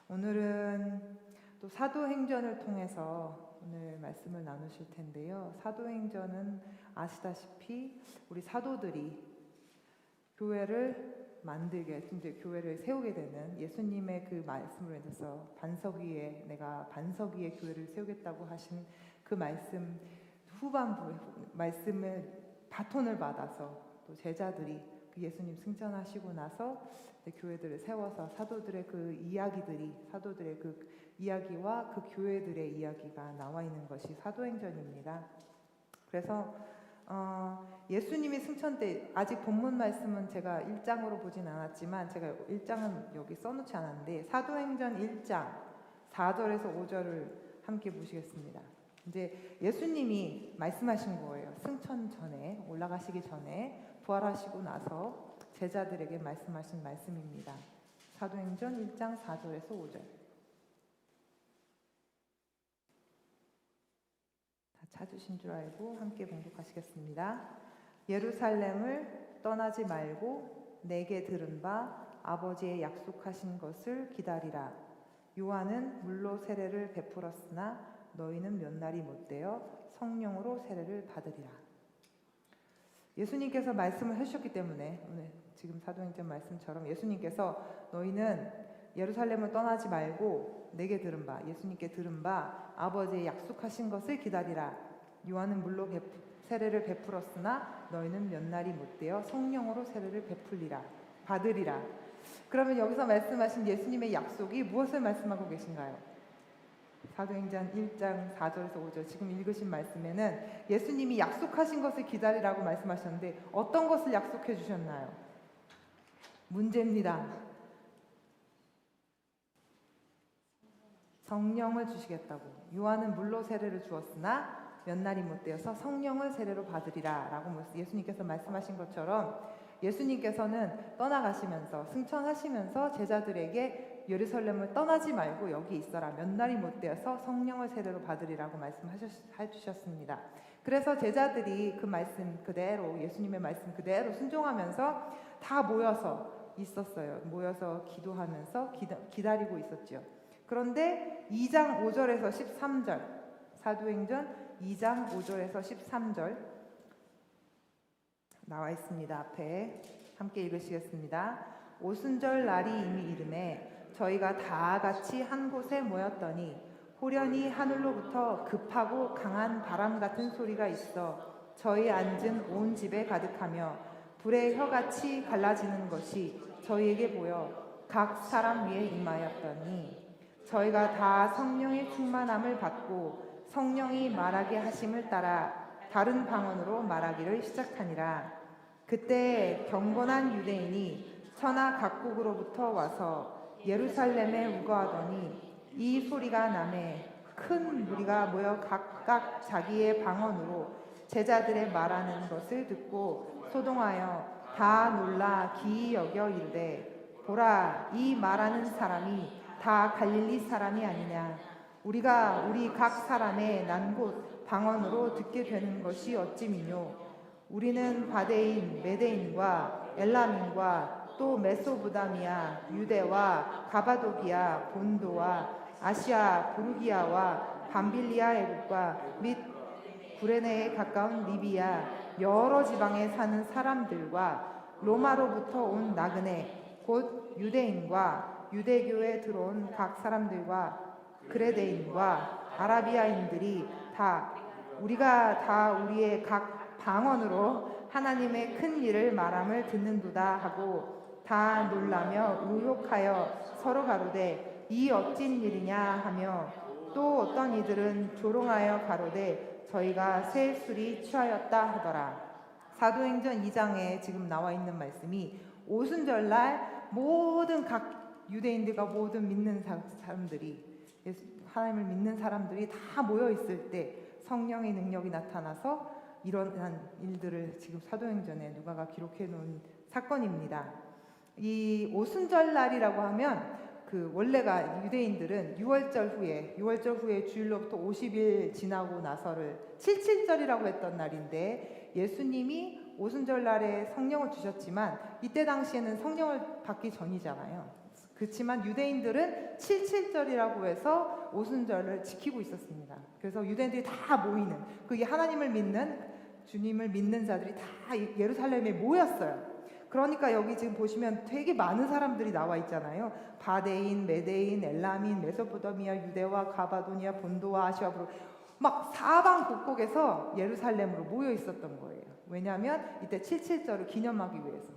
오늘은 또 사도행전을 통해서 오늘 말씀을 나누실 텐데요. 사도행전은 아시다시피 우리 사도들이 교회를 만들게, 이제 교회를 세우게 되는 예수님의 그 말씀으로 인해서 내가 반석 위에 교회를 세우겠다고 하신 그 말씀 후반부 말씀을 바톤을 받아서 또 제자들이 그 예수님 승천하시고 나서 교회들을 세워서 사도들의 그 이야기와 그 교회들의 이야기가 나와 있는 것이 사도행전입니다. 그래서 예수님이 승천 때 아직 본문 말씀은 제가 1장으로 보진 않았지만 제가 1장은 여기 써놓지 않았는데 사도행전 1장 4절에서 5절을 함께 보시겠습니다. 이제 예수님이 말씀하신 거예요. 승천 전에, 올라가시기 전에, 부활하시고 나서 제자들에게 말씀하신 말씀입니다. 사도행전 1장 4절에서 5절. 다 찾으신 줄 알고 함께 봉독하시겠습니다. 예루살렘을 떠나지 말고 내게 들은 바 아버지의 약속하신 것을 기다리라. 요한은 물로 세례를 베풀었으나 너희는 몇 날이 못되어 성령으로 세례를 받으리라. 예수님께서 말씀을 해주셨기 때문에 오늘 지금 사도행전 말씀처럼 예수님께서 너희는 예루살렘을 떠나지 말고 내게 들은 바, 예수님께 들은 바 아버지의 약속하신 것을 기다리라. 요한은 물로 세례를 베풀었으나 너희는 몇 날이 못되어 성령으로 세례를 받으리라. 그러면 여기서 말씀하신 예수님의 약속이 무엇을 말씀하고 계신가요? 사도행전 1장 4절에서 5절 지금 읽으신 말씀에는 예수님이 약속하신 것을 기다리라고 말씀하셨는데 어떤 것을 약속해 주셨나요? 문제입니다. 성령을 주시겠다고. 요한은 물로 세례를 주었으나 몇 날이 못되어서 성령을 세례로 받으리라 라고 예수님께서 말씀하신 것처럼 예수님께서는 떠나가시면서 승천하시면서 제자들에게 예루살렘을 떠나지 말고 여기 있어라. 몇 날이 못되어서 성령을 세례로 받으리라고 말씀해주셨습니다. 그래서 제자들이 그 말씀 그대로 예수님의 말씀 그대로 순종하면서 다 모여서 있었어요. 모여서 기도하면서 기다리고 있었죠. 그런데 2장 5절에서 13절 사도행전 2장 5절에서 13절 나와 있습니다. 앞에 함께 읽으시겠습니다. 오순절 날이 이미 이르매 저희가 다 같이 한 곳에 모였더니 호련히 하늘로부터 급하고 강한 바람 같은 소리가 있어 저희 앉은 온 집에 가득하며 불의 혀같이 갈라지는 것이 저희에게 보여 각 사람 위에 임하였더니 저희가 다 성령의 충만함을 받고 성령이 말하게 하심을 따라 다른 방언으로 말하기를 시작하니라. 그때 경건한 유대인이 천하 각국으로부터 와서 예루살렘에 우거하더니 이 소리가 나매 큰 무리가 모여 각각 자기의 방언으로 제자들의 말하는 것을 듣고 소동하여 다 놀라 기이 여겨 이르되 보라, 이 말하는 사람이 다 갈릴리 사람이 아니냐. 우리가 우리 각 사람의 난 곳 방언으로 듣게 되는 것이 어찌미뇨. 우리는 바데인, 메데인과 엘람인과 또 메소보다미아, 유대와 가바도기아, 본도와 아시아, 부르기아와 밤빌리아 애국과 및 구레네에 가까운 리비아 여러 지방에 사는 사람들과 로마로부터 온 나그네 곧 유대인과 유대교에 들어온 각 사람들과 그레데인과 아라비아인들이 우리가 다 우리의 각 방언으로 하나님의 큰 일을 말함을 듣는도다 하고 다 놀라며 의혹하여 서로 가로되 이 어찐 일이냐 하며 또 어떤 이들은 조롱하여 가로되 저희가 새 술이 취하였다 하더라. 사도행전 2장에 지금 나와 있는 말씀이 오순절날 모든 각 유대인들과 모든 믿는 사람들이 하나님을 믿는 사람들이 다 모여 있을 때 성령의 능력이 나타나서 일어난 일들을 지금 사도행전에 누가가 기록해 놓은 사건입니다. 이 오순절날이라고 하면 그 원래가 유대인들은 6월절 후에 주일로부터 50일 지나고 나서를 77절이라고 했던 날인데 예수님이 오순절날에 성령을 주셨지만 이때 당시에는 성령을 받기 전이잖아요. 그렇지만 유대인들은 7.7절이라고 해서 오순절을 지키고 있었습니다. 그래서 유대인들이 다 모이는, 그게 하나님을 믿는, 주님을 믿는 자들이 다 예루살렘에 모였어요. 그러니까 여기 지금 보시면 되게 많은 사람들이 나와 있잖아요. 바데인, 메데인, 엘람인, 메소포타미아, 유대와 가바도니아, 본도와 아시아부로 막 사방 곳곳에서 예루살렘으로 모여 있었던 거예요. 왜냐하면 이때 7.7절을 기념하기 위해서.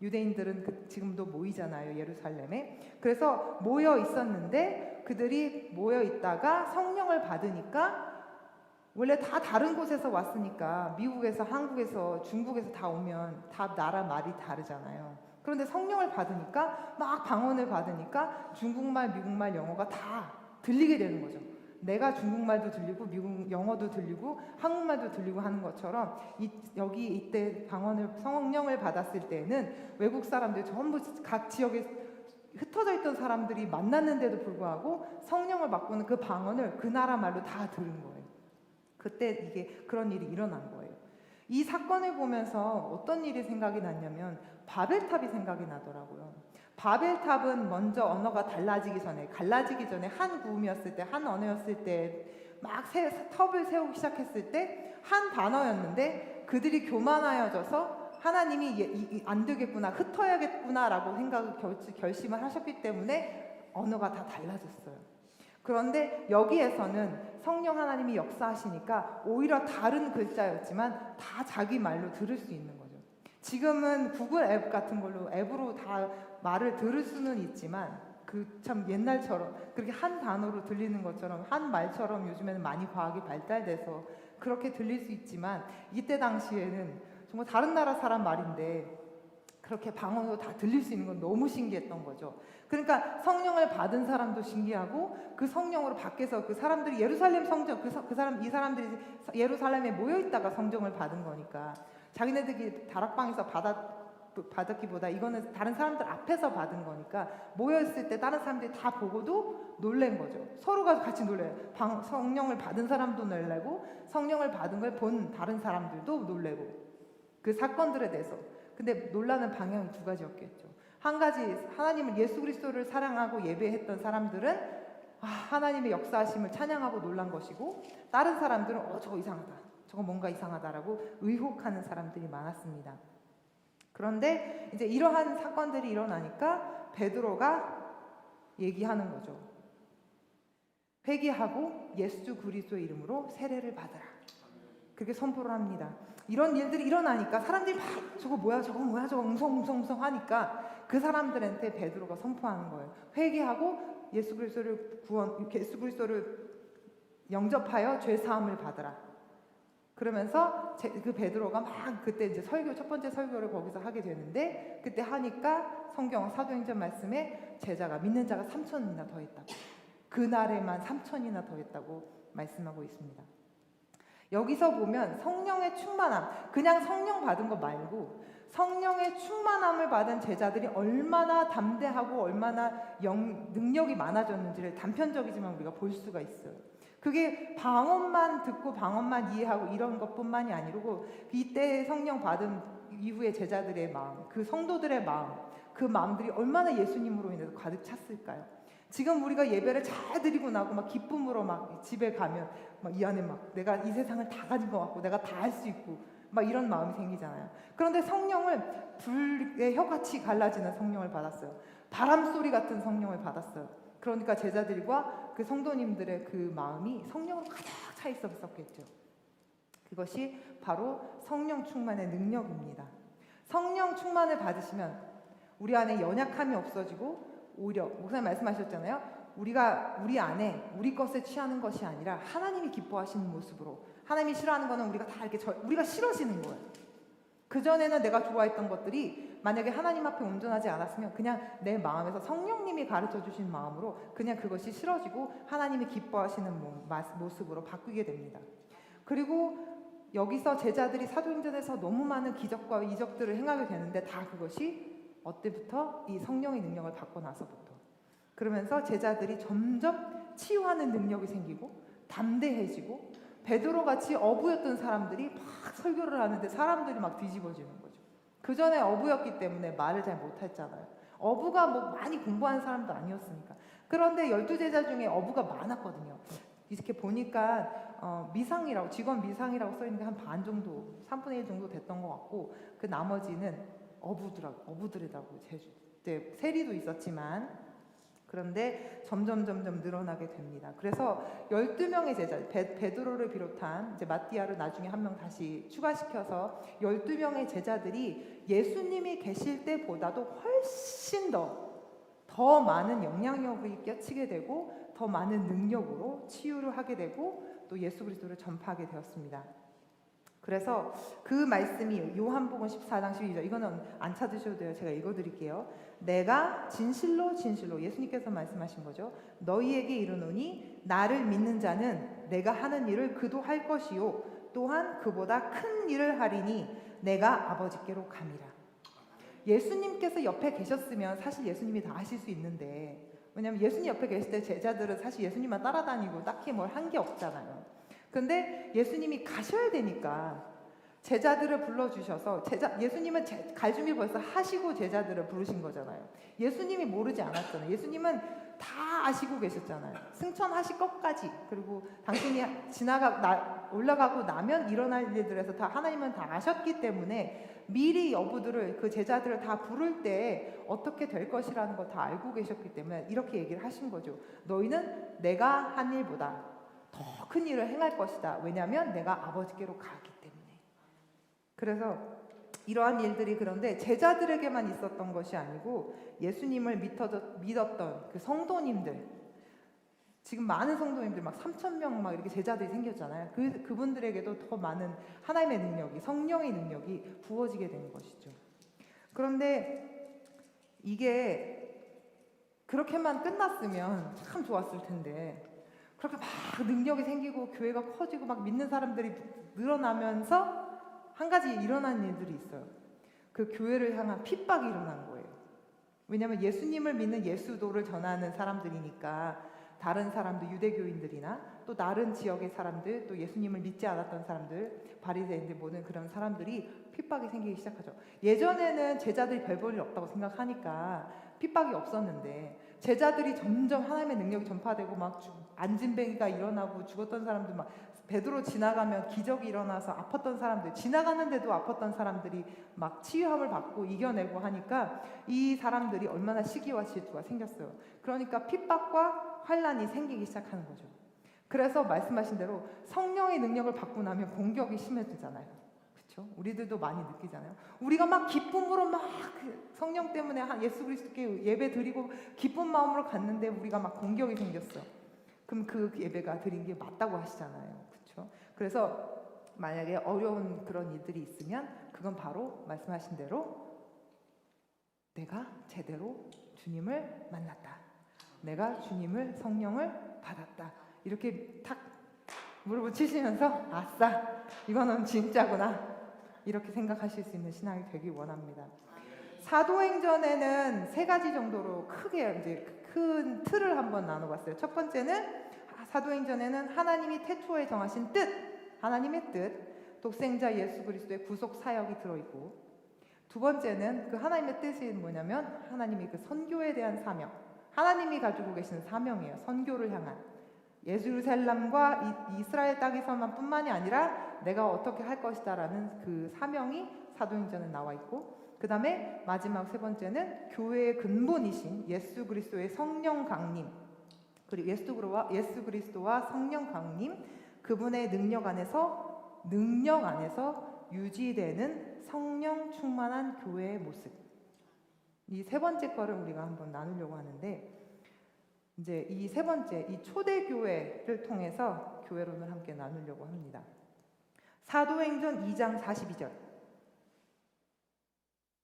유대인들은 지금도 모이잖아요, 예루살렘에. 그래서 모여 있었는데 그들이 모여 있다가 성령을 받으니까, 원래 다 다른 곳에서 왔으니까 미국에서, 한국에서, 중국에서 다 오면 다 나라 말이 다르잖아요. 그런데 성령을 받으니까, 막 방언을 받으니까 중국말, 미국말, 영어가 다 들리게 되는 거죠. 내가 중국말도 들리고 미국 영어도 들리고 한국말도 들리고 하는 것처럼 여기 이때 방언을, 성령을 받았을 때는 외국 사람들 전부 각 지역에 흩어져 있던 사람들이 만났는데도 불구하고 성령을 받고는 그 방언을 그 나라 말로 다 들은 거예요. 그때 이게 그런 일이 일어난 거예요. 이 사건을 보면서 어떤 일이 생각이 났냐면 바벨탑이 생각이 나더라고요. 바벨탑은 먼저 언어가 갈라지기 전에 한 구음이었을 때, 한 언어였을 때 막 탑을 세우기 시작했을 때 한 단어였는데 그들이 교만하여져서 하나님이 안 되겠구나, 흩어야겠구나라고 결심을 하셨기 때문에 언어가 다 달라졌어요. 그런데 여기에서는 성령 하나님이 역사하시니까 오히려 다른 글자였지만 다 자기 말로 들을 수 있는 거죠. 지금은 구글 앱 같은 걸로 앱으로 다 말을 들을 수는 있지만 그 참 옛날처럼 그렇게 한 단어로 들리는 것처럼, 한 말처럼 요즘에는 많이 과학이 발달돼서 그렇게 들릴 수 있지만 이때 당시에는 정말 다른 나라 사람 말인데 그렇게 방언으로 다 들릴 수 있는 건 너무 신기했던 거죠. 그러니까 성령을 받은 사람도 신기하고 그 성령으로 밖에서 그 사람들이 예루살렘 성전, 이 사람들이 예루살렘에 모여 있다가 성령을 받은 거니까 자기네들이 다락방에서 받았기보다 이거는 다른 사람들 앞에서 받은 거니까 모여있을 때 다른 사람들이 다 보고도 놀란 거죠. 서로가 같이 놀래요. 성령을 받은 사람도 놀래고 성령을 받은 걸 본 다른 사람들도 놀래고, 그 사건들에 대해서. 근데 놀라는 방향이 두 가지였겠죠. 한 가지, 하나님을, 예수 그리스도를 사랑하고 예배했던 사람들은 하나님의 역사하심을 찬양하고 놀란 것이고, 다른 사람들은 저거 이상하다, 저거 뭔가 이상하다라고 의혹하는 사람들이 많았습니다. 그런데 이제 이러한 사건들이 일어나니까 베드로가 얘기하는 거죠. 회개하고 예수 그리스도의 이름으로 세례를 받으라. 그렇게 선포를 합니다. 이런 일들이 일어나니까 사람들이 막 저거 뭐야 저거 웅성웅성 하니까 그 사람들한테 베드로가 선포하는 거예요. 회개하고 예수 그리스도를 영접하여 죄 사함을 받으라. 그러면서 그 베드로가 막 그때 이제 첫 번째 설교를 거기서 하게 되는데, 그때 하니까 성경 사도행전 말씀에 믿는 자가 3,000이나 더했다고, 그날에만 3,000이나 더했다고 말씀하고 있습니다. 여기서 보면 성령의 충만함, 그냥 성령 받은 거 말고 성령의 충만함을 받은 제자들이 얼마나 담대하고 얼마나 능력이 많아졌는지를 단편적이지만 우리가 볼 수가 있어요. 그게 방언만 듣고 방언만 이해하고 이런 것뿐만이 아니고 이때 성령 받은 이후의 제자들의 마음, 그 성도들의 마음, 그 마음들이 얼마나 예수님으로 인해서 가득 찼을까요? 지금 우리가 예배를 잘 드리고 나고 막 기쁨으로 막 집에 가면 막 이 안에 막 내가 이 세상을 다 가진 것 같고 내가 다 할 수 있고 막 이런 마음이 생기잖아요. 그런데 성령을 불의 혀같이 갈라지는 성령을 받았어요. 바람 소리 같은 성령을 받았어요. 그러니까 제자들과 그 성도님들의 그 마음이 성령으로 가득 차 있었겠죠. 그것이 바로 성령 충만의 능력입니다. 성령 충만을 받으시면 우리 안에 연약함이 없어지고, 오히려 목사님 말씀하셨잖아요. 우리가 우리 안에 우리 것에 취하는 것이 아니라 하나님이 기뻐하시는 모습으로, 하나님이 싫어하는 거는 우리가 다 이렇게 우리가 싫어지는 거예요. 그전에는 내가 좋아했던 것들이 만약에 하나님 앞에 온전하지 않았으면 그냥 내 마음에서 성령님이 가르쳐 주신 마음으로 그냥 그것이 싫어지고 하나님이 기뻐하시는 모습으로 바뀌게 됩니다. 그리고 여기서 제자들이 사도행전에서 너무 많은 기적과 이적들을 행하게 되는데 다 그것이 어때부터? 이 성령의 능력을 받고 나서부터. 그러면서 제자들이 점점 치유하는 능력이 생기고 담대해지고, 베드로같이 어부였던 사람들이 막 설교를 하는데 사람들이 막 뒤집어지는 거죠. 그 전에 어부였기 때문에 말을 잘 못했잖아요. 어부가 뭐 많이 공부하는 사람도 아니었으니까. 그런데 12제자 중에 어부가 많았거든요. 이렇게 보니까 미상이라고, 직원 미상이라고 써있는데 한 반 정도, 3분의 1 정도 됐던 것 같고, 그 나머지는 어부들이라고. 세리도 있었지만. 그런데 점점 늘어나게 됩니다. 그래서 12명의 제자, 베드로를 비롯한 이제 마띠아를 나중에 한 명 다시 추가시켜서 12명의 제자들이 예수님이 계실 때보다도 훨씬 더 많은 영향력을 끼치게 되고 더 많은 능력으로 치유를 하게 되고 또 예수 그리스도를 전파하게 되었습니다. 그래서 그 말씀이 요한복음 14장 12절, 이거는 안 찾으셔도 돼요. 제가 읽어드릴게요. 내가 진실로 예수님께서 말씀하신 거죠. 너희에게 이르노니 나를 믿는 자는 내가 하는 일을 그도 할 것이요 또한 그보다 큰 일을 하리니 내가 아버지께로 감이라. 예수님께서 옆에 계셨으면 사실 예수님이 다 하실 수 있는데, 왜냐하면 예수님 옆에 계실 때 제자들은 사실 예수님만 따라다니고 딱히 뭘 한 게 없잖아요. 근데 예수님이 가셔야 되니까 제자들을 불러주셔서, 예수님은 갈 준비 벌써 하시고 제자들을 부르신 거잖아요. 예수님이 모르지 않았잖아요. 예수님은 다 아시고 계셨잖아요. 승천하실 것까지, 그리고 당신이 올라가고 나면 일어날 일들에서 다 하나님은 다 아셨기 때문에 미리 어부들을, 그 제자들을 다 부를 때 어떻게 될 것이라는 걸 다 알고 계셨기 때문에 이렇게 얘기를 하신 거죠. 너희는 내가 한 일보다 더 큰 일을 행할 것이다. 왜냐하면 내가 아버지께로 가기 때문에. 그래서 이러한 일들이 그런데 제자들에게만 있었던 것이 아니고 예수님을 믿었던 그 성도님들, 지금 많은 성도님들 막 3,000명 막 이렇게 제자들이 생겼잖아요. 그분들에게도 더 많은 하나님의 능력이, 성령의 능력이 부어지게 되는 것이죠. 그런데 이게 그렇게만 끝났으면 참 좋았을 텐데, 그렇게 막 능력이 생기고 교회가 커지고 막 믿는 사람들이 늘어나면서 한 가지 일어난 일들이 있어요. 그 교회를 향한 핍박이 일어난 거예요. 왜냐하면 예수님을 믿는 예수도를 전하는 사람들이니까 다른 사람들, 유대교인들이나 또 다른 지역의 사람들, 또 예수님을 믿지 않았던 사람들, 바리새인들, 모든 그런 사람들이 핍박이 생기기 시작하죠. 예전에는 제자들이 별 볼 일 없다고 생각하니까 핍박이 없었는데, 제자들이 점점 하나님의 능력이 전파되고 막 안진뱅이가 일어나고 죽었던 사람들, 막 베드로 지나가면 기적이 일어나서 아팠던 사람들, 지나가는데도 아팠던 사람들이 막 치유함을 받고 이겨내고 하니까 이 사람들이 얼마나 시기와 질투가 생겼어요. 그러니까 핍박과 환란이 생기기 시작하는 거죠. 그래서 말씀하신 대로 성령의 능력을 받고 나면 공격이 심해지잖아요. 그렇죠? 우리들도 많이 느끼잖아요. 우리가 막 기쁨으로 막 성령 때문에 예수 그리스도께 예배 드리고 기쁜 마음으로 갔는데 우리가 막 공격이 생겼어요. 그럼 그 예배가 드린 게 맞다고 하시잖아요. 그렇죠? 그래서 만약에 어려운 그런 일들이 있으면 그건 바로 말씀하신 대로 내가 제대로 주님을 만났다. 내가 주님을, 성령을 받았다. 이렇게 탁 무릎을 치시면서 아싸, 이거는 진짜구나. 이렇게 생각하실 수 있는 신앙이 되길 원합니다. 사도행전에는 3가지 정도로 크게 이제 큰 틀을 한번 나눠봤어요. 첫 번째는 사도행전에는 하나님이 태초에 정하신 뜻, 하나님의 뜻, 독생자 예수 그리스도의 구속 사역이 들어있고, 두 번째는 그 하나님의 뜻이 뭐냐면 하나님이 그 선교에 대한 사명, 하나님이 가지고 계시는 사명이에요. 선교를 향한, 예루살렘과 이스라엘 땅에서만 뿐만이 아니라 내가 어떻게 할 것이다 라는 그 사명이 사도행전에 나와 있고, 그 다음에 마지막 3번째는 교회의 근본이신 예수 그리스도의 성령 강림, 그리고 예수 그리스도와 성령 강림, 그분의 능력 안에서 유지되는 성령 충만한 교회의 모습, 이 3번째 거를 우리가 한번 나누려고 하는데, 이제 이 3번째, 이 초대교회를 통해서 교회론을 함께 나누려고 합니다. 사도행전 2장 42절.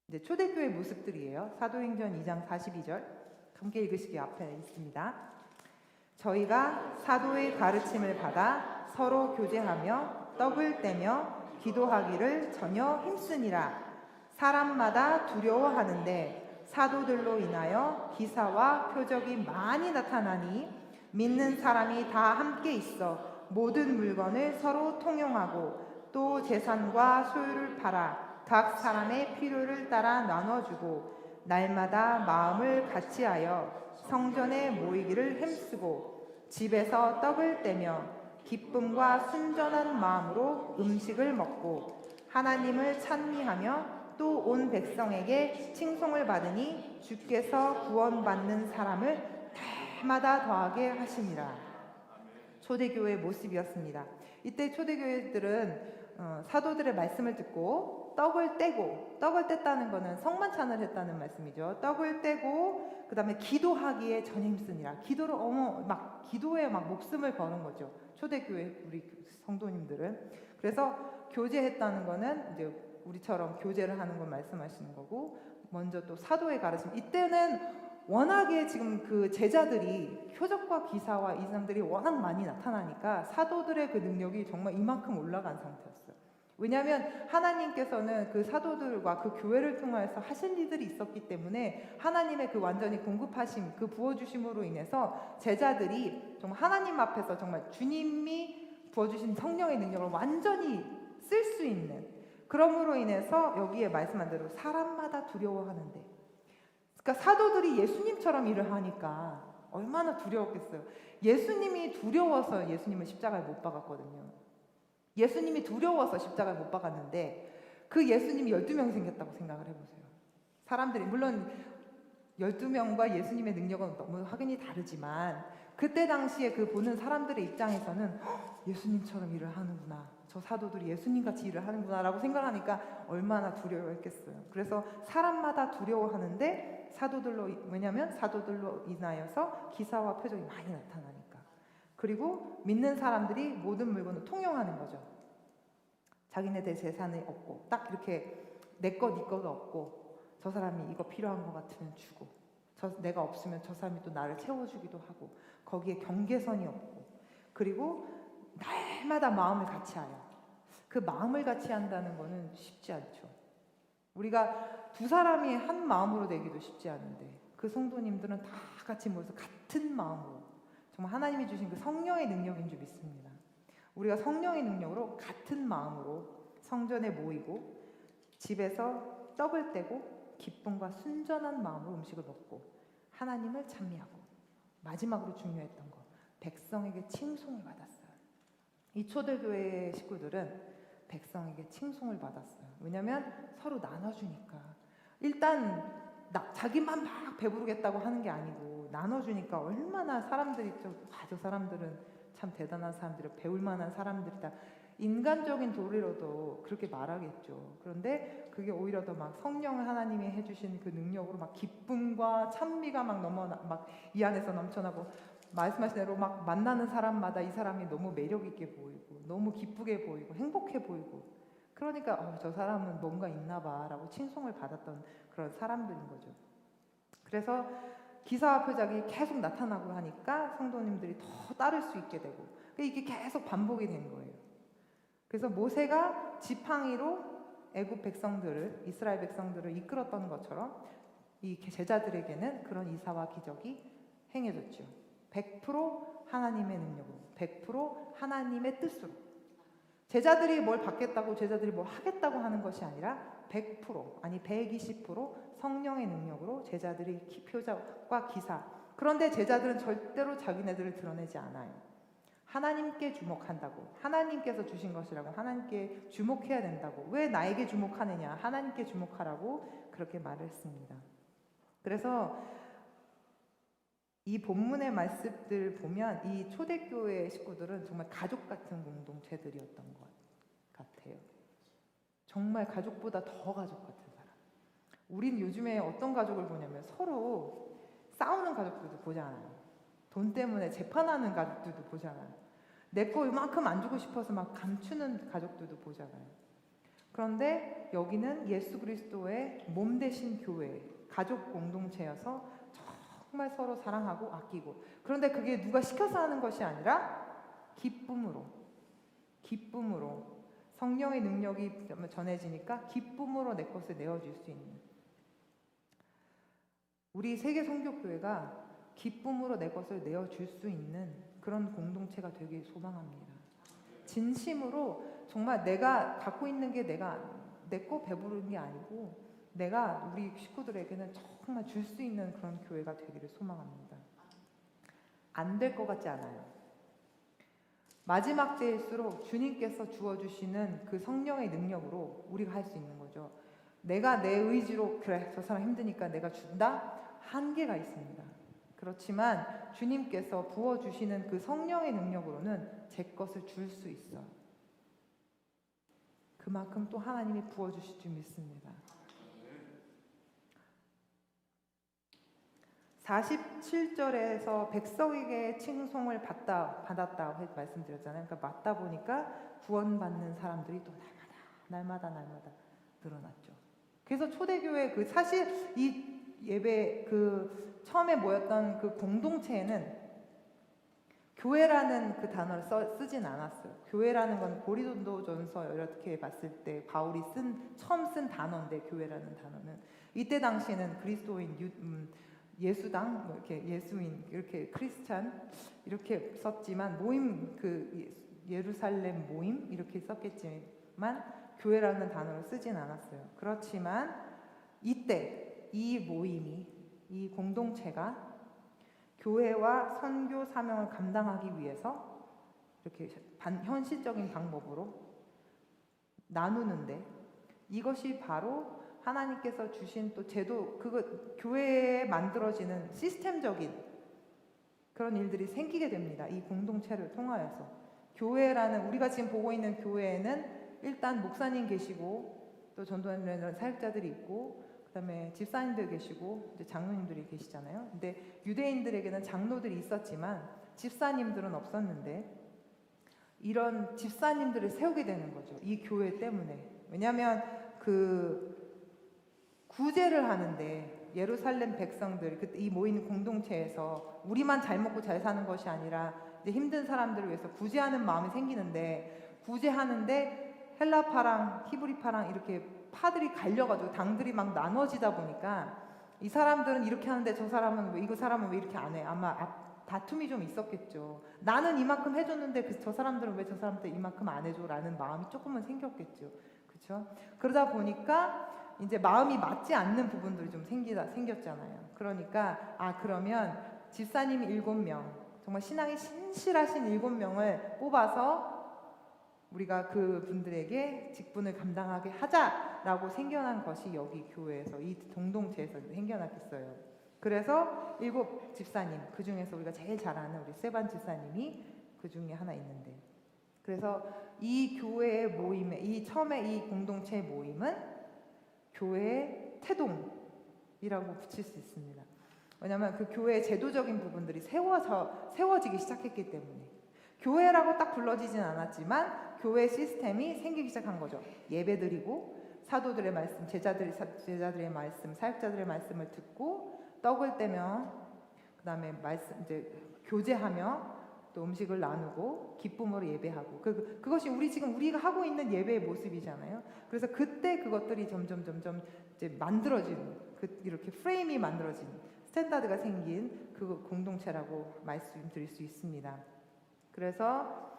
이제 초대교회 모습들이에요. 사도행전 2장 42절. 함께 읽으시기 앞에 있습니다. 저희가 사도의 가르침을 받아 서로 교제하며 떡을 떼며 기도하기를 전혀 힘쓰니라. 사람마다 두려워하는데 사도들로 인하여 기사와 표적이 많이 나타나니 믿는 사람이 다 함께 있어 모든 물건을 서로 통용하고 또 재산과 소유를 팔아 각 사람의 필요를 따라 나눠주고 날마다 마음을 같이하여 성전에 모이기를 힘쓰고 집에서 떡을 떼며 기쁨과 순전한 마음으로 음식을 먹고 하나님을 찬미하며 또 온 백성에게 칭송을 받으니 주께서 구원받는 사람을 달마다 더하게 하시니라. 초대교회의 모습이었습니다. 이때 초대교회들은 사도들의 말씀을 듣고 떡을 뗐다는 것은 성만찬을 했다는 말씀이죠. 떡을 떼고 그 다음에 기도하기에 전혀 힘쓰니라. 기도에 막 목숨을 거는 거죠. 초대교회 우리 성도님들은. 그래서 교제했다는 거는 이제 우리처럼 교제를 하는 걸 말씀하시는 거고, 먼저 또 사도의 가르침. 이때는 워낙에 지금 그 제자들이 표적과 기사와 이상들이 워낙 많이 나타나니까 사도들의 그 능력이 정말 이만큼 올라간 상태였어요. 왜냐하면 하나님께서는 그 사도들과 그 교회를 통해서 하신 일들이 있었기 때문에 하나님의 그 완전히 공급하심, 그 부어주심으로 인해서 제자들이 정말 하나님 앞에서 정말 주님이 부어주신 성령의 능력을 완전히 쓸 수 있는, 그러므로 인해서 여기에 말씀한 대로 사람마다 두려워하는데, 그러니까 사도들이 예수님처럼 일을 하니까 얼마나 두려웠겠어요. 예수님이 두려워서 예수님을 십자가에 못 박았거든요. 예수님이 두려워서 십자가에 못 박았는데 그 예수님이 12명이 생겼다고 생각을 해보세요. 사람들이 물론 12명과 예수님의 능력은 너무 확연히 다르지만 그때 당시에 그 보는 사람들의 입장에서는 예수님처럼 일을 하는구나, 저 사도들이 예수님같이 일을 하는구나 라고 생각하니까 얼마나 두려워했겠어요. 그래서 사람마다 두려워하는데 왜냐하면 사도들로 인하여서 기사와 표적이 많이 나타나니까. 그리고 믿는 사람들이 모든 물건을 통용하는 거죠. 자기네들 재산이 없고 딱 이렇게 내 것 네 거가 없고, 저 사람이 이거 필요한 것 같으면 주고, 내가 없으면 저 사람이 또 나를 채워주기도 하고, 거기에 경계선이 없고, 그리고 날마다 마음을 같이하여. 그 마음을 같이 한다는 거는 쉽지 않죠. 우리가 두 사람이 한 마음으로 되기도 쉽지 않은데 그 성도님들은 다 같이 모여서 같은 마음으로, 정말 하나님이 주신 그 성령의 능력인 줄 믿습니다. 우리가 성령의 능력으로 같은 마음으로 성전에 모이고 집에서 떡을 떼고 기쁨과 순전한 마음으로 음식을 먹고 하나님을 찬미하고, 마지막으로 중요했던 거, 백성에게 칭송을 받았어요. 이 초대교회의 식구들은 백성에게 칭송을 받았어요. 왜냐하면 서로 나눠주니까. 일단 자기만 막 배부르겠다고 하는 게 아니고 나눠주니까 얼마나 사람들이 저 사람들은 참 대단한 사람들이야, 배울 만한 사람들이다, 인간적인 도리로도 그렇게 말하겠죠. 그런데 그게 오히려 더 막 성령 하나님이 해주신 그 능력으로 막 기쁨과 찬미가 막 이 안에서 넘쳐나고, 말씀하신 대로 막 만나는 사람마다 이 사람이 너무 매력 있게 보이고 너무 기쁘게 보이고 행복해 보이고, 그러니까 저 사람은 뭔가 있나 봐라고 칭송을 받았던 그런 사람들인 거죠. 그래서 기사와 표적이 계속 나타나고 하니까 성도님들이 더 따를 수 있게 되고, 이게 계속 반복이 된 거예요. 그래서 모세가 지팡이로 애굽 백성들을, 이스라엘 백성들을 이끌었던 것처럼 이 제자들에게는 그런 이사와 기적이 행해졌죠. 100% 하나님의 능력으로, 100% 하나님의 뜻으로. 제자들이 뭘 받겠다고, 제자들이 뭘 하겠다고 하는 것이 아니라 100% 아니 120% 성령의 능력으로 제자들이 표적과 기사. 그런데 제자들은 절대로 자기네들을 드러내지 않아요. 하나님께 주목한다고, 하나님께서 주신 것이라고, 하나님께 주목해야 된다고, 왜 나에게 주목하느냐, 하나님께 주목하라고 그렇게 말을 했습니다. 그래서 이 본문의 말씀들 보면 이 초대교회 식구들은 정말 가족 같은 공동체들이었던 것 같아요. 정말 가족보다 더 가족 같은 사람. 우린 요즘에 어떤 가족을 보냐면 서로 싸우는 가족들도 보잖아요. 돈 때문에 재판하는 가족들도 보잖아요. 내 거 이만큼 안 주고 싶어서 막 감추는 가족들도 보잖아요. 그런데 여기는 예수 그리스도의 몸 대신 교회, 가족 공동체여서 정말 서로 사랑하고 아끼고, 그런데 그게 누가 시켜서 하는 것이 아니라 기쁨으로 성령의 능력이 전해지니까 기쁨으로 내 것을 내어줄 수 있는, 우리 세계 선교교회가 기쁨으로 내 것을 내어줄 수 있는 그런 공동체가 되길 소망합니다. 진심으로 정말 내가 갖고 있는 게 내 거 배부른 게 아니고 내가 우리 식구들에게는 정말 줄 수 있는 그런 교회가 되기를 소망합니다. 안 될 것 같지 않아요. 마지막 때일수록 주님께서 주어주시는 그 성령의 능력으로 우리가 할 수 있는 거죠. 내가 내 의지로 그래 저 사람 힘드니까 내가 준다? 한계가 있습니다. 그렇지만 주님께서 부어주시는 그 성령의 능력으로는 제 것을 줄 수 있어요. 그만큼 또 하나님이 부어주실 줄 믿습니다. 47절에서 백성에게 칭송을 받았다고 말씀드렸잖아요. 그러니까 맞다 보니까 구원받는 사람들이 또 날마다 늘어났죠. 그래서 초대교회 그 사실 이 예배 그 처음에 모였던 그 공동체에는 교회라는 그 단어를 쓰진 않았어요. 교회라는 건 고린도전서 이렇게 봤을 때 바울이 처음 쓴 단어인데, 교회라는 단어는 이때 당시에는 그리스도인, 예수당, 뭐 이렇게 예수인, 이렇게 크리스찬 이렇게 썼지만 모임, 그 예루살렘 모임 이렇게 썼겠지만 교회라는 단어를 쓰진 않았어요. 그렇지만 이때 이 모임이, 이 공동체가 교회와 선교 사명을 감당하기 위해서 이렇게 현실적인 방법으로 나누는데, 이것이 바로 하나님께서 주신 또 제도, 그거 교회에 만들어지는 시스템적인 그런 일들이 생기게 됩니다. 이 공동체를 통하여서 교회라는, 우리가 지금 보고 있는 교회에는 일단 목사님 계시고 또 전도하는 사역자들이 있고 그다음에 집사님들 계시고 이제 장로님들이 계시잖아요. 근데 유대인들에게는 장로들이 있었지만 집사님들은 없었는데, 이런 집사님들을 세우게 되는 거죠. 이 교회 때문에. 왜냐하면 그 구제를 하는데 예루살렘 백성들, 이 모인 공동체에서 우리만 잘 먹고 잘 사는 것이 아니라 이제 힘든 사람들을 위해서 구제하는 마음이 생기는데, 구제하는데 헬라파랑 히브리파랑 이렇게 파들이 갈려가지고 당들이 막 나눠지다 보니까 이 사람들은 이렇게 하는데 저 사람은 왜, 이거 사람은 왜 이렇게 안 해? 아마 다툼이 좀 있었겠죠. 나는 이만큼 해줬는데 저 사람들은 왜 저 사람한테 이만큼 안 해줘? 라는 마음이 조금은 생겼겠죠. 그렇죠? 그러다 보니까 이제 마음이 맞지 않는 부분들이 좀 생겼잖아요. 그러니까 그러면 집사님이 7명, 정말 신앙이 신실하신 7명을 뽑아서 우리가 그 분들에게 직분을 감당하게 하자라고 생겨난 것이 여기 교회에서, 이 공동체에서 생겨났겠어요. 그래서 7 집사님, 그 중에서 우리가 제일 잘 아는 우리 세반 집사님이 그 중에 하나 있는데, 그래서 이 교회의 모임에, 이 처음에 이 공동체 모임은 교회의 태동이라고 붙일 수 있습니다. 왜냐하면 그 교회의 제도적인 부분들이 세워지기 시작했기 때문에. 교회라고 딱 불러지진 않았지만 교회 시스템이 생기기 시작한 거죠. 예배드리고 사도들의 말씀, 제자들의 말씀, 사역자들의 말씀을 듣고 떡을 떼며 그다음에 말씀 이제 교제하며 또 음식을 나누고 기쁨으로 예배하고, 그것이 지금 우리가 하고 있는 예배의 모습이잖아요. 그래서 그때 그것들이 점점 이제 만들어진, 이렇게 프레임이 만들어진, 스탠다드가 생긴 그 공동체라고 말씀드릴 수 있습니다. 그래서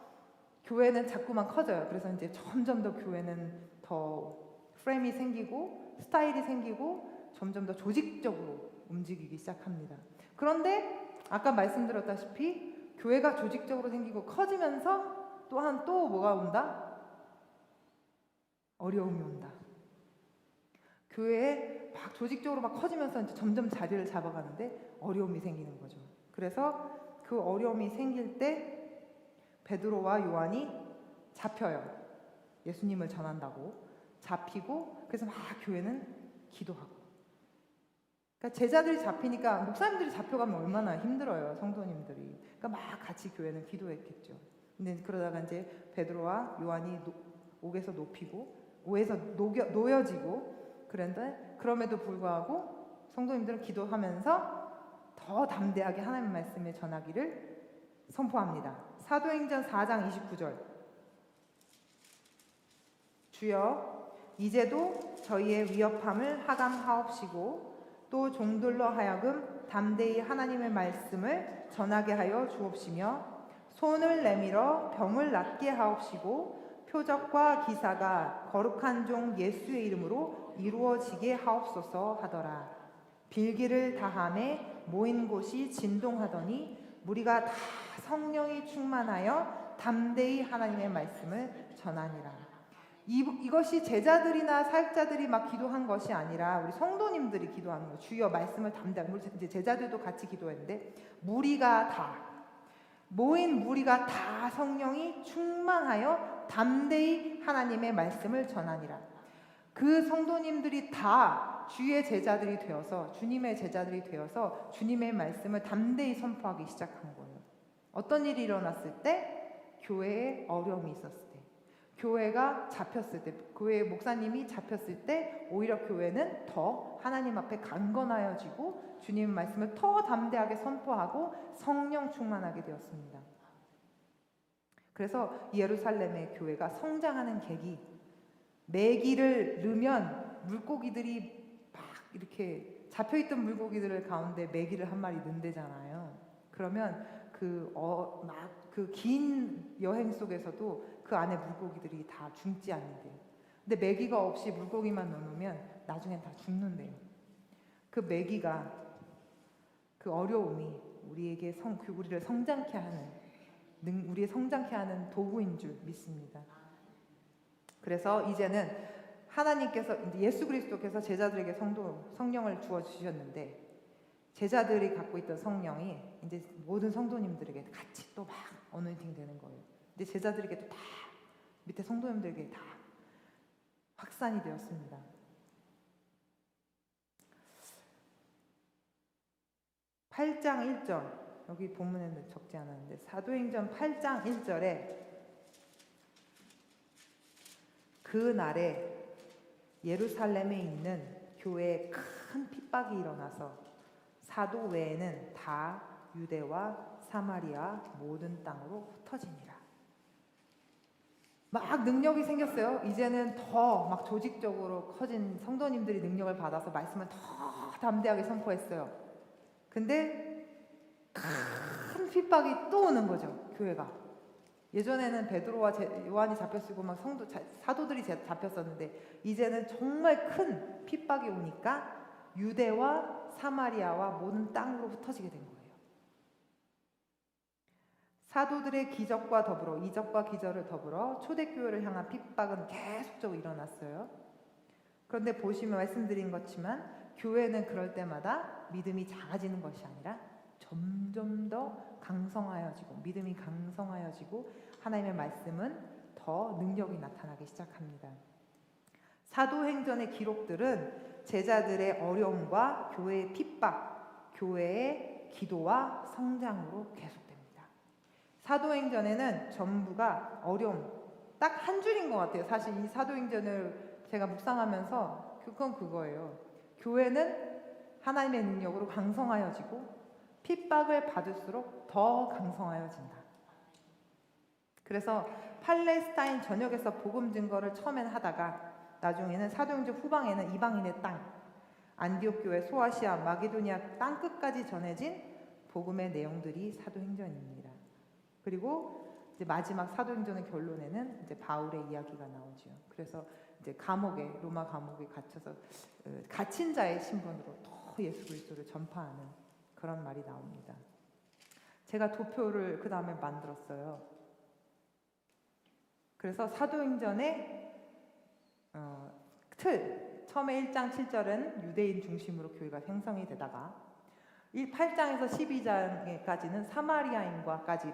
교회는 자꾸만 커져요. 그래서 이제 점점 더 교회는 더 프레임이 생기고 스타일이 생기고 점점 더 조직적으로 움직이기 시작합니다. 그런데 아까 말씀드렸다시피 교회가 조직적으로 생기고 커지면서 또 뭐가 온다? 어려움이 온다. 교회에 막 조직적으로 막 커지면서 이제 점점 자리를 잡아가는데 어려움이 생기는 거죠. 그래서 그 어려움이 생길 때 베드로와 요한이 잡혀요. 예수님을 전한다고 잡히고, 그래서 막 교회는 기도하고. 그러니까 제자들이 잡히니까 목사님들이 잡혀가면 얼마나 힘들어요, 성도님들이. 그러니까 막 같이 교회는 기도했겠죠. 근데 그러다가 이제 베드로와 요한이 옥에서 옥에서 놓여지고, 그런데 그럼에도 불구하고 성도님들은 기도하면서 더 담대하게 하나님의 말씀을 전하기를 선포합니다. 사도행전 4장 29절. 주여, 이제도 저희의 위협함을 하감하옵시고 또 종들로 하여금 담대히 하나님의 말씀을 전하게 하여 주옵시며 손을 내밀어 병을 낫게 하옵시고 표적과 기사가 거룩한 종 예수의 이름으로 이루어지게 하옵소서 하더라. 빌기를 다함에 모인 곳이 진동하더니 무리가 다 성령이 충만하여 담대히 하나님의 말씀을 전하니라. 이것이 제자들이나 사역자들이 막 기도한 것이 아니라 우리 성도님들이 기도하는 거예요. 주여 말씀을 담대하게. 이제 제자들도 같이 기도했는데 무리가 다 모인 무리가 다 성령이 충만하여 담대히 하나님의 말씀을 전하니라. 그 성도님들이 다 주의 제자들이 되어서 주님의 제자들이 되어서 주님의 말씀을 담대히 선포하기 시작한 거예요. 어떤 일이 일어났을 때? 교회에 어려움이 있었을 때, 교회가 잡혔을 때, 교회 목사님이 잡혔을 때 오히려 교회는 더 하나님 앞에 강건하여지고 주님의 말씀을 더 담대하게 선포하고 성령 충만하게 되었습니다. 그래서 예루살렘의 교회가 성장하는 계기, 메기를 넣으면 물고기들이 막 이렇게 잡혀있던 물고기들 가운데 메기를 한 마리 넣는다잖아요. 그러면 그 긴 여행 속에서도 그 안에 물고기들이 다 죽지 않는데요. 근데 메기가 없이 물고기만 넣어놓으면 나중엔 다 죽는데요. 그 메기가, 그 어려움이 우리에게 우리를 성장케 하는, 우리의 성장케 하는 도구인 줄 믿습니다. 그래서 이제는 하나님께서, 예수 그리스도께서 제자들에게 성령을 주어 주셨는데, 제자들이 갖고 있던 성령이 이제 모든 성도님들에게 같이 또 막 어노인팅 되는 거예요. 근데 제자들에게도 다, 밑에 성도님들에게 다 확산이 되었습니다. (8장 1절) 여기 본문에는 적지 않았는데 사도행전 8장 1절에 그날에 예루살렘에 있는 교회에 큰 핍박이 일어나서 사도 외에는 다 유대와 사마리아 모든 땅으로 흩어지니라. 막 능력이 생겼어요. 이제는 더 막 조직적으로 커진 성도님들이 능력을 받아서 말씀을 더 담대하게 선포했어요. 근데 큰 핍박이 또 오는 거죠. 교회가. 예전에는 베드로와 요한이 잡혔고 막 사도들이 잡혔었는데 이제는 정말 큰 핍박이 오니까 유대와 사마리아와 모든 땅으로 흩어지게 된 거예요. 사도들의 기적과 더불어, 이적과 기적을 더불어 초대교회를 향한 핍박은 계속적으로 일어났어요. 그런데 보시면 말씀드린 것지만 교회는 그럴 때마다 믿음이 작아지는 것이 아니라 점점 더 강성하여지고, 믿음이 강성하여지고 하나님의 말씀은 더 능력이 나타나기 시작합니다. 사도행전의 기록들은 제자들의 어려움과 교회의 핍박, 교회의 기도와 성장으로 계속됩니다. 사도행전에는 전부가 어려움, 딱 한 줄인 것 같아요. 사실 이 사도행전을 제가 묵상하면서 그건 그거예요. 교회는 하나님의 능력으로 강성하여지고 핍박을 받을수록 더 강성하여진다. 그래서 팔레스타인 전역에서 복음 증거를 처음엔 하다가 나중에는 사도행전 후방에는 이방인의 땅, 안디옥 교회, 소아시아, 마게도니아 땅 끝까지 전해진 복음의 내용들이 사도행전입니다. 그리고 이제 마지막 사도행전의 결론에는 이제 바울의 이야기가 나오죠. 그래서 이제 로마 감옥에 갇혀서 갇힌 자의 신분으로 더 예수 그리스도를 전파하는 그런 말이 나옵니다. 제가 도표를 그 다음에 만들었어요. 그래서 사도행전의 처음에 1장 7절은 유대인 중심으로 교회가 형성이 되다가 8장에서 12장까지는 사마리아인과까지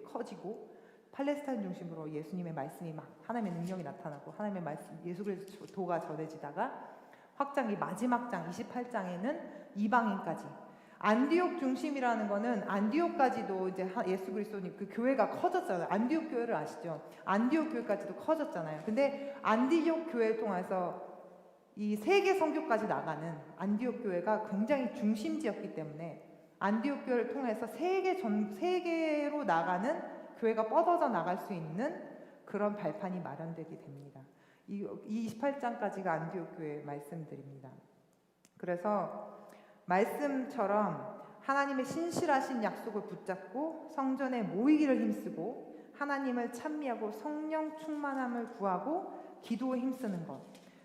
커지고 팔레스타인 중심으로 예수님의 말씀이 막 하나님의 능력이 나타나고 하나님의 말씀, 예수 그리스도가 전해지다가 확장이 마지막 장 28장에는 이방인까지, 안디옥 중심이라는 거는 안디옥까지도 이제 예수 그리스도님 그 교회가 커졌잖아요. 안디옥 교회를 아시죠? 안디옥 교회까지도 커졌잖아요. 근데 안디옥 교회를 통해서 이 세계 선교까지 나가는 안디옥 교회가 굉장히 중심지였기 때문에 안디옥 교회를 통해서 세계로 나가는 교회가 뻗어져 나갈 수 있는 그런 발판이 마련되게 됩니다. 이 28장까지가 안디옥 교회의 말씀들입니다. 그래서 말씀처럼 하나님의 신실하신 약속을 붙잡고 성전에 모이기를 힘쓰고 하나님을 찬미하고 성령 충만함을 구하고 기도에 힘쓰는 것,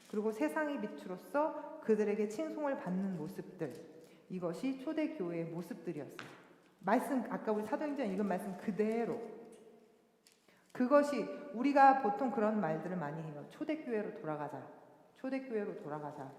그리고 세상의 빛으로서 그들에게 칭송을 받는 모습들, 이것이 초대교회의 모습들이었어요. 말씀, 아까 우리 사도행전 읽은 말씀 그대로, 그것이 우리가 보통 그런 말들을 많이 해요. 초대교회로 돌아가자, 초대교회로 돌아가자.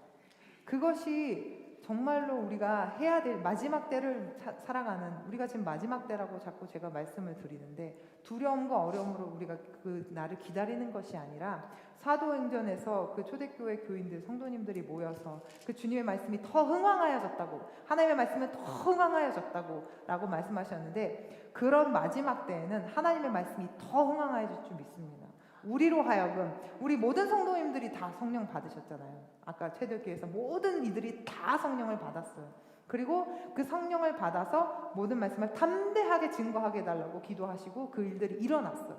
그것이 정말로 우리가 해야 될 마지막 때를 살아가는, 우리가 지금 마지막 때라고 자꾸 제가 말씀을 드리는데, 두려움과 어려움으로 우리가 그 날을 기다리는 것이 아니라 사도행전에서 그 초대교회 교인들, 성도님들이 모여서 그 주님의 말씀이 더 흥왕하여졌다고, 하나님의 말씀은 더 흥왕하여졌다고 라고 말씀하셨는데, 그런 마지막 때에는 하나님의 말씀이 더 흥왕하여질 줄 믿습니다. 우리로 하여금, 우리 모든 성도님들이 다 성령 받으셨잖아요. 아까 최대교회에서 모든 이들이 다 성령을 받았어요. 그리고 그 성령을 받아서 모든 말씀을 담대하게 증거하게 해달라고 기도하시고 그 일들이 일어났어요.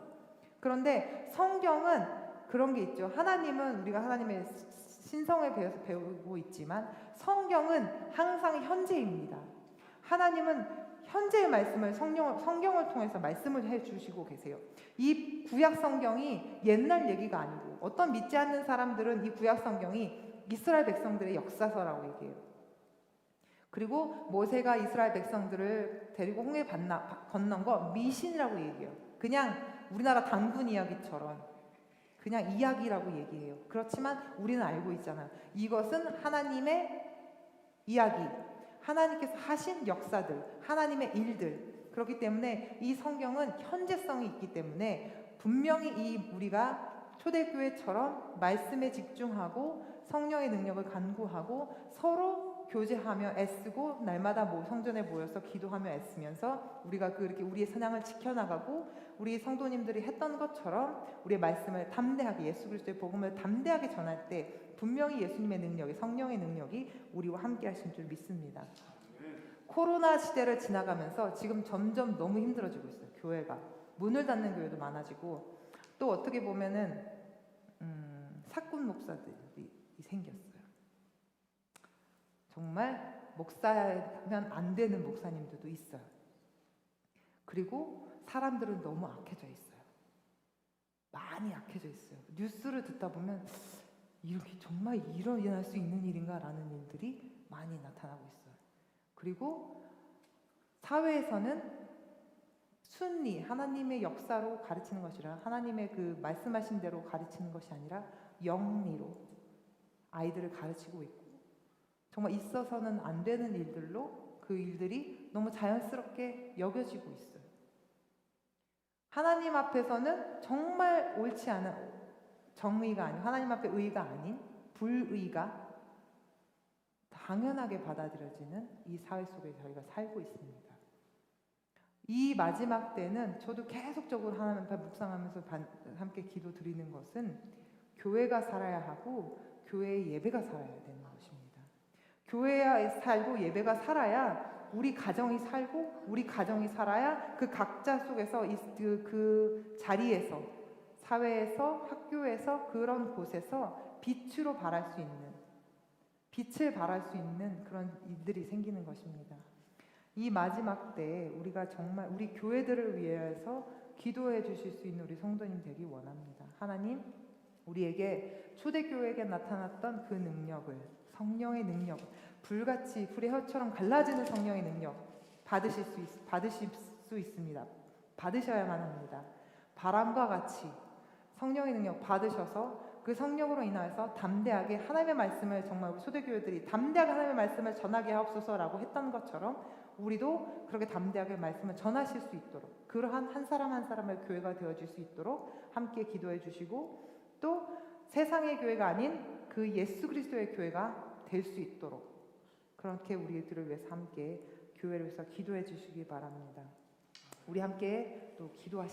그런데 성경은 그런 게 있죠. 하나님은, 우리가 하나님의 신성에 배워서 배우고 있지만 성경은 항상 현재입니다. 하나님은 현재의 말씀을 성경을 통해서 말씀을 해주시고 계세요. 이 구약 성경이 옛날 얘기가 아니고, 어떤 믿지 않는 사람들은 이 구약 성경이 이스라엘 백성들의 역사서라고 얘기해요. 그리고 모세가 이스라엘 백성들을 데리고 홍해 건넌 거 미신이라고 얘기해요. 그냥 우리나라 단군 이야기처럼 그냥 이야기라고 얘기해요. 그렇지만 우리는 알고 있잖아요. 이것은 하나님의 이야기, 하나님께서 하신 역사들, 하나님의 일들. 그렇기 때문에 이 성경은 현재성이 있기 때문에 분명히 우리가 초대교회처럼 말씀에 집중하고 성령의 능력을 간구하고 서로 교제하며 애쓰고 날마다 성전에 모여서 기도하며 애쓰면서 우리가 그렇게 우리의 사냥을 지켜나가고 우리 성도님들이 했던 것처럼 우리의 말씀을 담대하게, 예수 그리스도의 복음을 담대하게 전할 때 분명히 예수님의 능력이, 성령의 능력이 우리와 함께 하신 줄 믿습니다. 코로나 시대를 지나가면서 지금 점점 너무 힘들어지고 있어요. 교회가 문을 닫는 교회도 많아지고, 또 어떻게 보면은 사꾼 목사들이 생겼어요. 정말 목사하면 안 되는 목사님들도 있어요. 그리고 사람들은 너무 악해져 있어요. 많이 악해져 있어요. 뉴스를 듣다 보면 이렇게 정말 일어날 수 있는 일인가 라는 일들이 많이 나타나고 있어요. 그리고 사회에서는 순리, 하나님의 역사로 가르치는 것이라, 하나님의 그 말씀하신 대로 가르치는 것이 아니라 영리로 아이들을 가르치고 있고, 정말 있어서는 안 되는 일들로 그 일들이 너무 자연스럽게 여겨지고 있어요. 하나님 앞에서는 정말 옳지 않은, 정의가 아닌, 하나님 앞에 의가 아닌 불의가 당연하게 받아들여지는 이 사회 속에 저희가 살고 있습니다. 이 마지막 때는 저도 계속적으로 하나님 앞에 묵상하면서 함께 기도 드리는 것은 교회가 살아야 하고 교회의 예배가 살아야 되는 것입니다. 교회에 살고 예배가 살아야 우리 가정이 살고, 우리 가정이 살아야 그 각자 속에서 그 자리에서, 사회에서, 학교에서, 그런 곳에서 빛으로 발할 수 있는, 빛을 발할 수 있는 그런 일들이 생기는 것입니다. 이 마지막 때에 우리가 정말 우리 교회들을 위해서 기도해 주실 수 있는 우리 성도님 되기 원합니다. 하나님, 우리에게 초대교회에게 나타났던 그 능력을, 성령의 능력, 불같이 불의 혀처럼 갈라지는 성령의 능력 받으실 수 있습니다. 받으셔야만 합니다. 바람과 같이 성령의 능력 받으셔서 그 성령으로 인하여서 담대하게 하나님의 말씀을, 정말 우리 초대교회들이 담대하게 하나님의 말씀을 전하게 하옵소서라고 했던 것처럼 우리도 그렇게 담대하게 말씀을 전하실 수 있도록, 그러한 한 사람 한 사람의 교회가 되어질 수 있도록 함께 기도해 주시고, 또 세상의 교회가 아닌 그 예수 그리스도의 교회가 될 수 있도록 그렇게 우리들을 위해서 함께 교회를 위해서 기도해 주시기 바랍니다. 우리 함께 또 기도하시겠습니다.